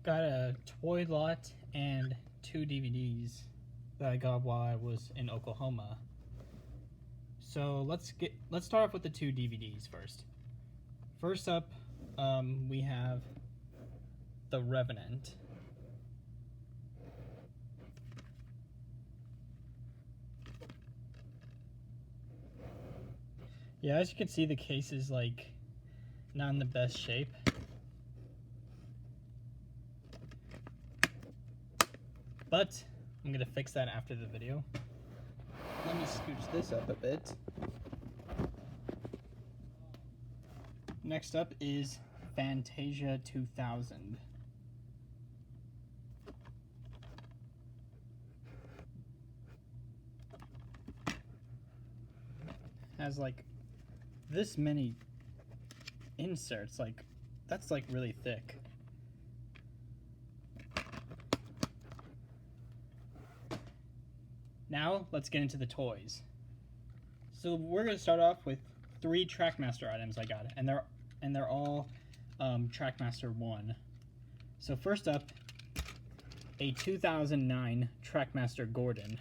Got a toy lot and 2 DVDs that I got while I was in Oklahoma. So let's start off with the 2 DVDs first. First up, we have The Revenant. Yeah, as you can see, the case is like not in the best shape. But I'm gonna fix that after the video. Let me scooch this up a bit. Next up is Fantasia 2000. Has like this many inserts, like that's like really thick. Now let's get into the toys. So we're gonna start off with 3 Trackmaster items I got, and they're all Trackmaster 1. So first up, a 2009 Trackmaster Gordon.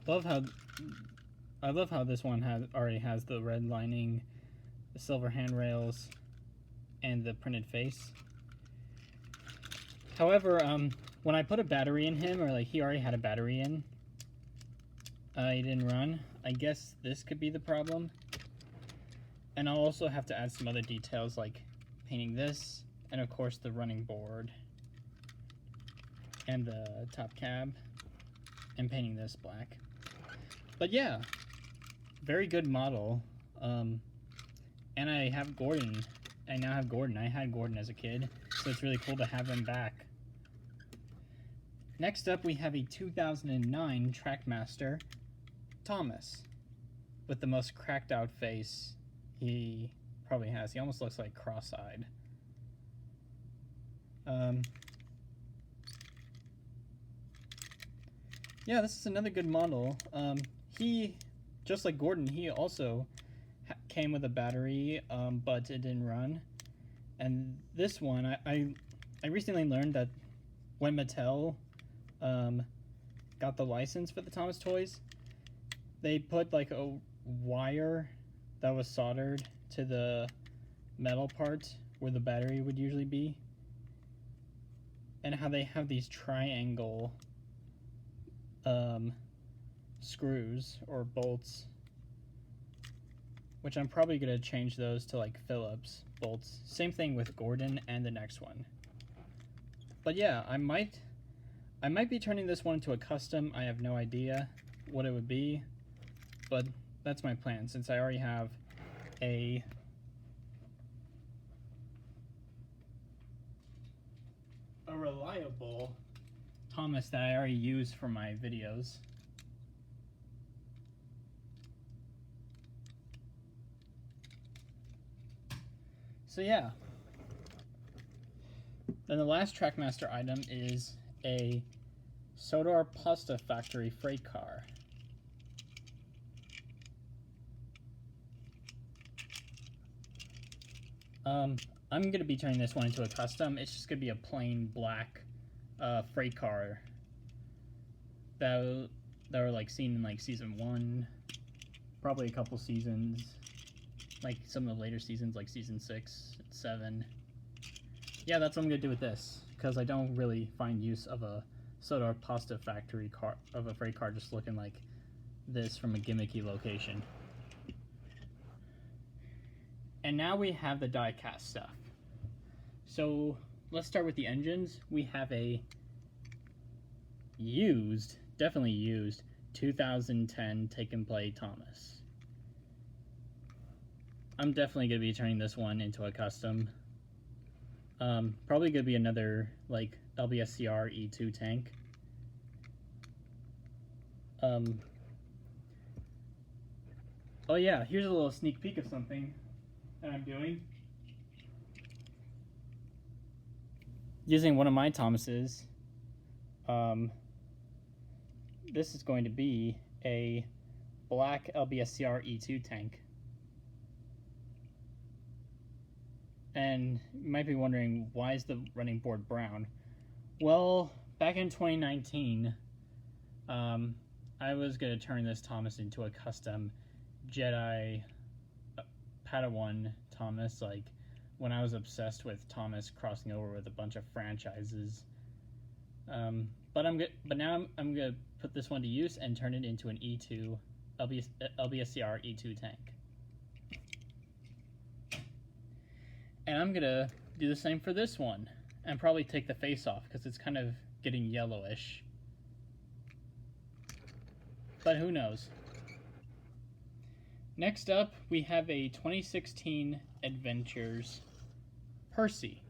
I love how this one already has the red lining, the silver handrails, and the printed face. However, when I put a battery in him, or like he already had a battery in, he didn't run. I guess this could be the problem. And I'll also have to add some other details like painting this, and of course the running board, and the top cab, and painting this black. But yeah, very good model. And I have Gordon. I now have Gordon. I had Gordon as a kid, so it's really cool to have him back. Next up, we have a 2009 Trackmaster Thomas with the most cracked out face he probably has. He almost looks like cross-eyed. Yeah, this is another good model. He, just like Gordon, he also came with a battery, but it didn't run. And this one, I recently learned that when Mattel got the license for the Thomas toys, they put like a wire that was soldered to the metal part where the battery would usually be, and how they have these triangle screws or bolts, which I'm probably going to change those to like Phillips bolts. Same thing with Gordon and the next one. But yeah, I might be turning this one into a custom. I have no idea what it would be, but that's my plan, since I already have a reliable Thomas that I already use for my videos. So yeah. Then the last Trackmaster item is a Sodor Pasta Factory freight car. I'm going to be turning this one into a custom. It's just going to be a plain black freight car that were like seen in like season 1, probably a couple seasons, like some of the later seasons, like season 6, 7. Yeah, that's what I'm going to do with this, because I don't really find use of a Sodor Pasta Factory car, of a freight car just looking like this from a gimmicky location. And now we have the die-cast stuff. So let's start with the engines. We have a used, definitely used, 2010 Take and Play Thomas. I'm definitely going to be turning this one into a custom. Probably going to be another like LBSCR E2 tank. Oh yeah, here's a little sneak peek of something that I'm doing. Using one of my Thomases, this is going to be a black LBSCR E2 tank. And you might be wondering, why is the running board brown? Well, back in 2019, I was going to turn this Thomas into a custom Jedi Padawan Thomas, like when I was obsessed with Thomas crossing over with a bunch of franchises. But now I'm gonna put this one to use and turn it into an E2 LBSCR E2 tank. And I'm gonna do the same for this one, and probably take the face off because it's kind of getting yellowish. But who knows? Next up, we have a 2016 Adventures Percy.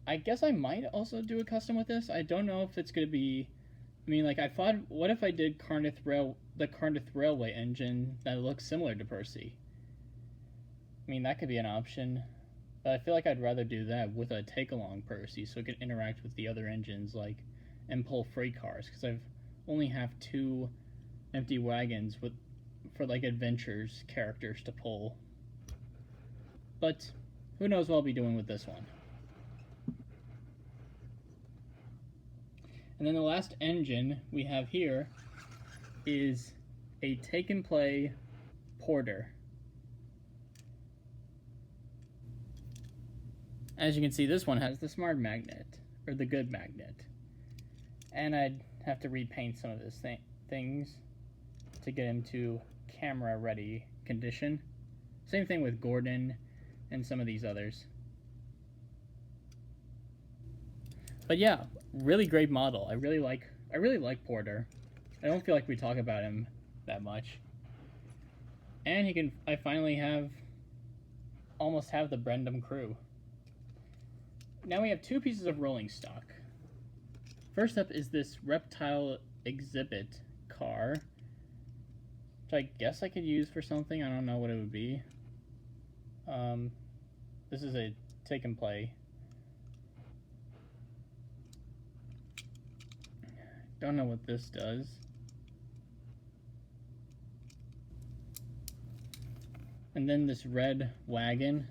I guess I might also do a custom with this. I don't know if it's going to be... I mean, like, I thought, what if I did the Cardiff Railway engine that looks similar to Percy? I mean, that could be an option. But I feel like I'd rather do that with a take-along Percy so it can interact with the other engines, like, and pull freight cars. Because I've only have 2 empty wagons for, like, adventures characters to pull. But who knows what I'll be doing with this one. And then the last engine we have here is a take-and-play Porter. As you can see, this one has the smart magnet, or the good magnet. And I'd have to repaint some of his things to get him to camera-ready condition. Same thing with Gordon and some of these others. But yeah, really great model. I really like Porter. I don't feel like we talk about him that much. And I finally almost have the Brendam crew. Now we have 2 pieces of rolling stock. First up is this reptile exhibit car, which I guess I could use for something. I don't know what it would be. This is a take and play. Don't know what this does. And then this red wagon.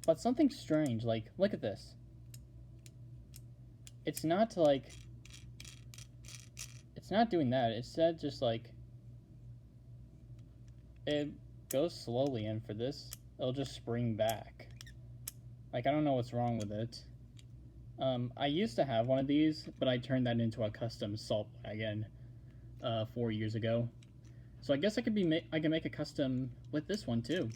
But something strange, like, look at this. It's not doing that. Instead, just like, it goes slowly, and for this, it'll just spring back. Like, I don't know what's wrong with it. I used to have one of these, but I turned that into a custom salt wagon 4 years ago. So I guess I can make a custom with this one too.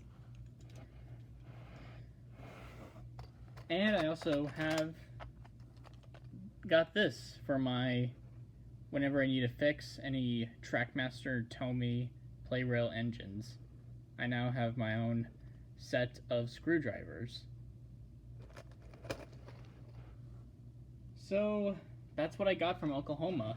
And I also have got this for my whenever I need to fix any Trackmaster Tomy Playrail engines. I now have my own set of screwdrivers. So that's what I got from Oklahoma.